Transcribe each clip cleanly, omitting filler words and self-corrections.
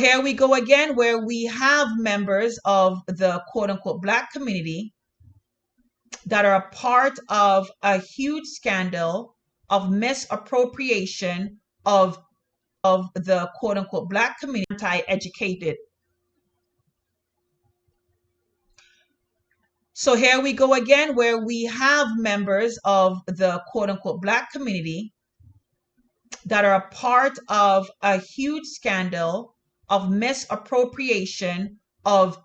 here we go again, where we have members of the quote unquote Black community that are a part of a huge scandal of misappropriation of the quote unquote Black community, anti-educated. So here we go again, where we have members of the quote unquote Black community that are a part of a huge scandal of misappropriation of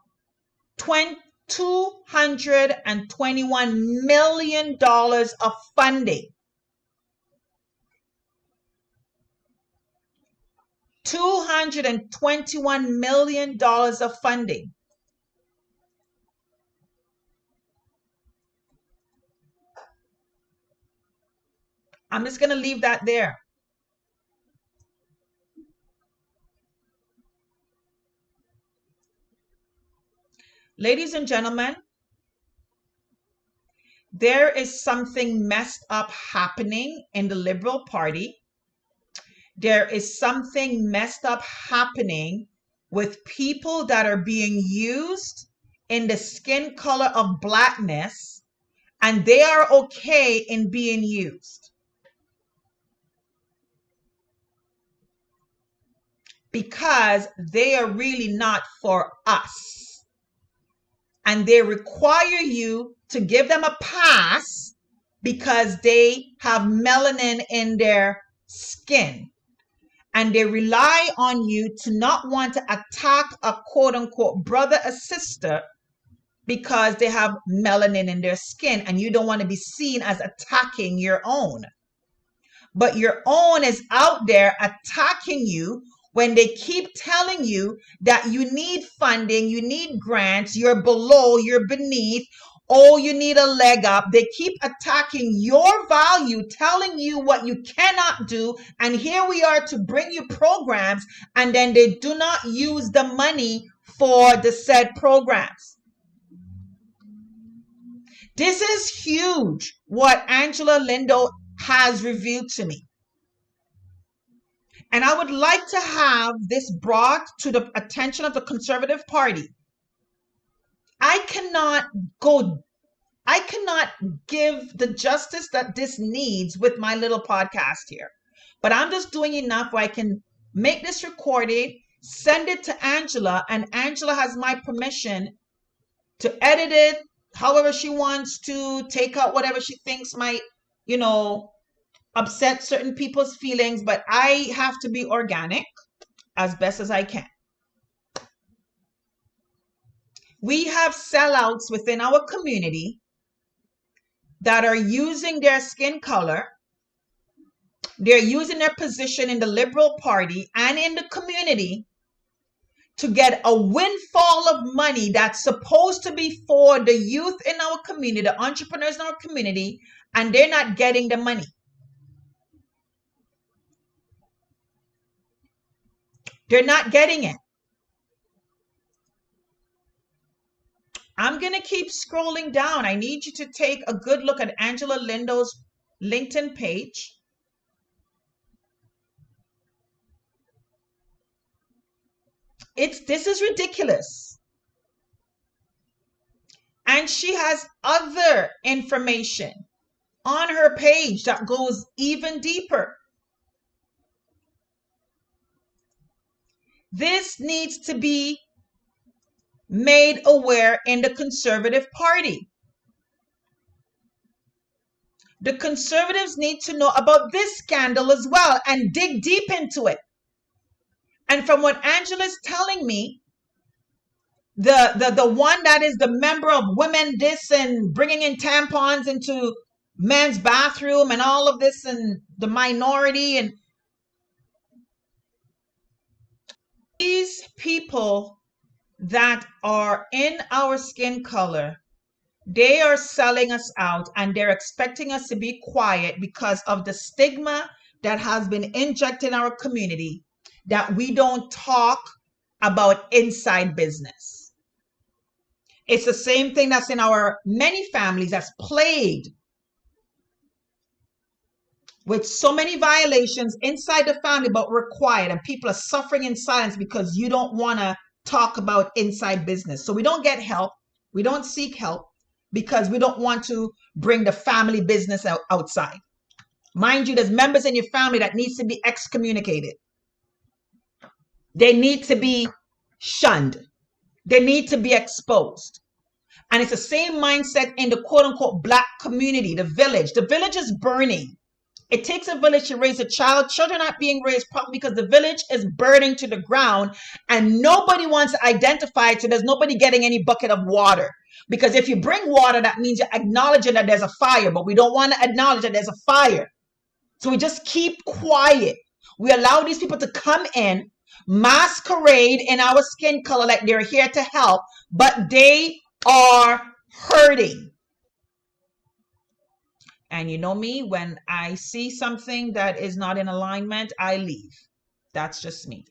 $221 million of funding. $221 million of funding. I'm just going to leave that there. Ladies and gentlemen, there is something messed up happening in the Liberal Party. There is something messed up happening with people that are being used in the skin color of Blackness, and they are okay in being used. Because they are really not for us. And they require you to give them a pass because they have melanin in their skin. And they rely on you to not want to attack a quote unquote brother or sister because they have melanin in their skin and you don't want to be seen as attacking your own. But your own is out there attacking you when they keep telling you that you need funding, you need grants, you're below, you're beneath, oh, you need a leg up. They keep attacking your value, telling you what you cannot do. And here we are to bring you programs, and then they do not use the money for the said programs. This is huge, what Angela Lindo has revealed to me. And I would like to have this brought to the attention of the Conservative Party. I cannot give the justice that this needs with my little podcast here. But I'm just doing enough where I can make this recorded, send it to Angela, and Angela has my permission to edit it however she wants to, take out whatever she thinks might, upset certain people's feelings, but I have to be organic as best as I can. We have sellouts within our community that are using their skin color. They're using their position in the Liberal Party and in the community to get a windfall of money that's supposed to be for the youth in our community, the entrepreneurs in our community, and they're not getting the money. They're not getting it. I'm going to keep scrolling down. I need you to take a good look at Angela Lindo's LinkedIn page. This is ridiculous. And she has other information on her page that goes even deeper. This needs to be made aware in the Conservative Party. The Conservatives need to know about this scandal as well and dig deep into it. And from what Angela's telling me, the one that is the member of Women This and bringing in tampons into men's bathroom and all of this, and the minority, and these people that are in our skin color, they are selling us out and they're expecting us to be quiet because of the stigma that has been injected in our community, that we don't talk about inside business. It's the same thing that's in our many families that's plagued with so many violations inside the family, but we're quiet and people are suffering in silence because you don't want to talk about inside business. So we don't get help. We don't seek help because we don't want to bring the family business outside. Mind you, there's members in your family that needs to be excommunicated. They need to be shunned. They need to be exposed. And it's the same mindset in the quote unquote Black community, the village. The village is burning. It takes a village to raise a child. Children aren't being raised properly because the village is burning to the ground and nobody wants to identify it. So there's nobody getting any bucket of water. Because if you bring water, that means you're acknowledging that there's a fire, but we don't want to acknowledge that there's a fire. So we just keep quiet. We allow these people to come in, masquerade in our skin color like they're here to help, but they are hurting. And you know me, when I see something that is not in alignment, I leave. That's just me.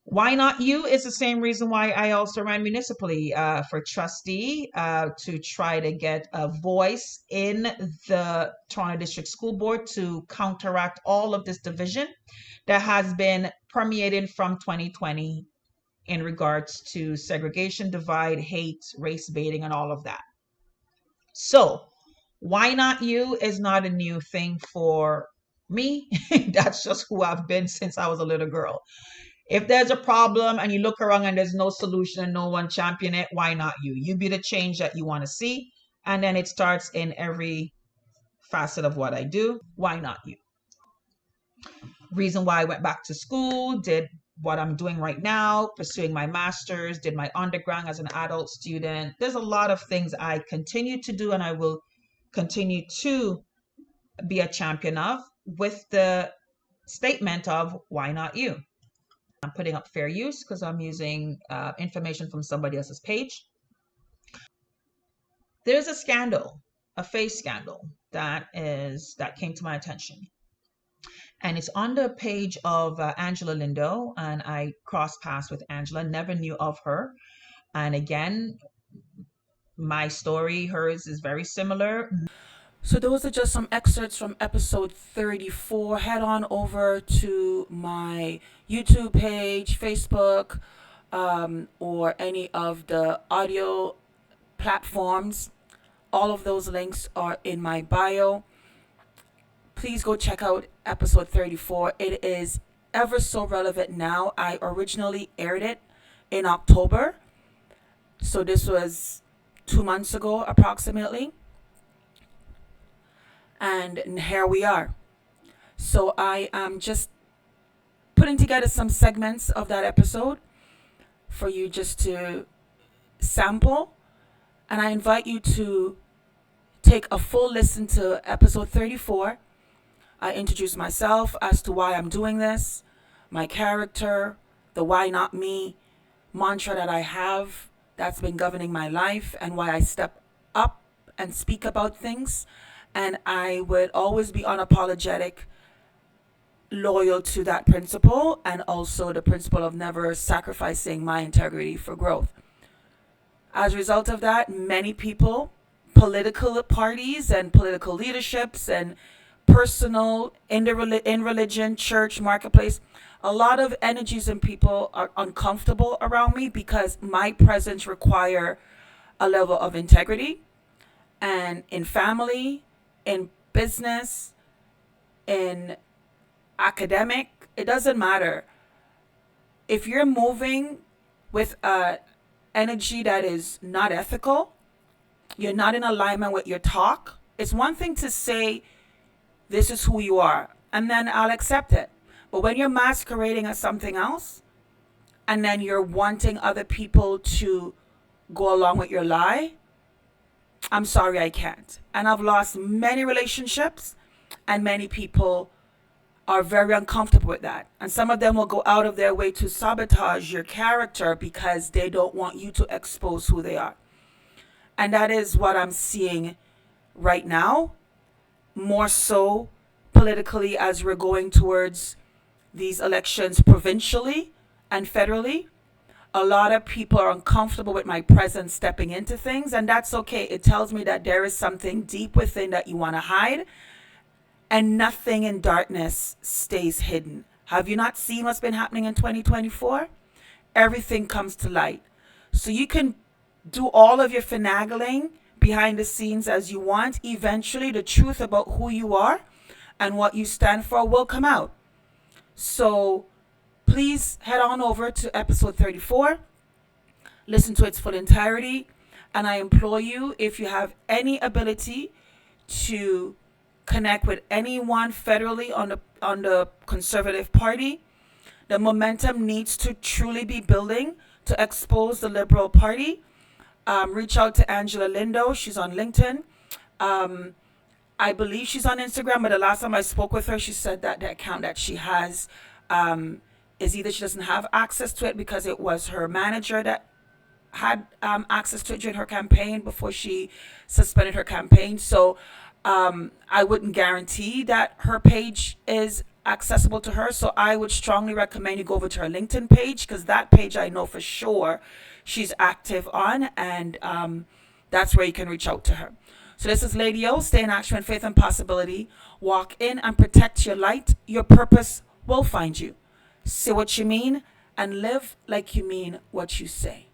Why not you is the same reason why I also ran municipally for trustee to try to get a voice in the Toronto District School Board to counteract all of this division that has been permeating from 2020 in regards to segregation, divide, hate, race baiting, and all of that. So why not you is not a new thing for me. That's just who I've been since I was a little girl. If there's a problem and you look around and there's no solution and no one champion it, why not you? You be the change that you want to see. And then it starts in every facet of what I do. Why not you? Reason why I went back to school, did what I'm doing right now, pursuing my master's, did my undergrad as an adult student. There's a lot of things I continue to do and I will continue to be a champion of with the statement of why not you? I'm putting up fair use because I'm using information from somebody else's page. There's a scandal, a face scandal that came to my attention. And it's on the page of Angela Lindo, and I crossed paths with Angela, never knew of her. And again, my story, hers is very similar. So those are just some excerpts from episode 34. Head on over to my YouTube page, Facebook, or any of the audio platforms. All of those links are in my bio. Please go check out episode 34. It is ever so relevant now. I originally aired it in October. So this was 2 months ago approximately. And here we are. So I am just putting together some segments of that episode for you just to sample. And I invite you to take a full listen to episode 34. I introduce myself as to why I'm doing this, my character, the why not me mantra that I have that's been governing my life, and why I step up and speak about things. And I would always be unapologetic, loyal to that principle, and also the principle of never sacrificing my integrity for growth. As a result of that, many people, political parties and political leaderships and personal, in religion, church, marketplace, a lot of energies and people are uncomfortable around me because my presence require a level of integrity. And in family, in business, in academic, it doesn't matter. If you're moving with an energy that is not ethical, you're not in alignment with your talk, it's one thing to say, this is who you are, and then I'll accept it. But when you're masquerading as something else, and then you're wanting other people to go along with your lie, I'm sorry, I can't. And I've lost many relationships, and many people are very uncomfortable with that. And some of them will go out of their way to sabotage your character because they don't want you to expose who they are. And that is what I'm seeing right now, more so politically as we're going towards these elections provincially and federally. A lot of people are uncomfortable with my presence stepping into things, and that's okay. It tells me that there is something deep within that you want to hide, and nothing in darkness stays hidden. Have you not seen what's been happening in 2024? Everything comes to light. So you can do all of your finagling behind the scenes as you want. Eventually, the truth about who you are and what you stand for will come out. So please head on over to episode 34, listen to its full entirety, and I implore you, if you have any ability to connect with anyone federally on the Conservative Party, the momentum needs to truly be building to expose the Liberal Party. Reach out to Angela Lindo. She's on LinkedIn. I believe she's on Instagram, but the last time I spoke with her, she said that the account that she has is either she doesn't have access to it because it was her manager that had access to it during her campaign before she suspended her campaign. So I wouldn't guarantee that her page is accessible to her. So I would strongly recommend you go over to her LinkedIn page, because that page I know for sure she's active on, and that's where you can reach out to her. So this is Lady O. Stay in action, faith, and possibility. Walk in and protect your light. Your purpose will find you. Say what you mean and live like you mean what you say.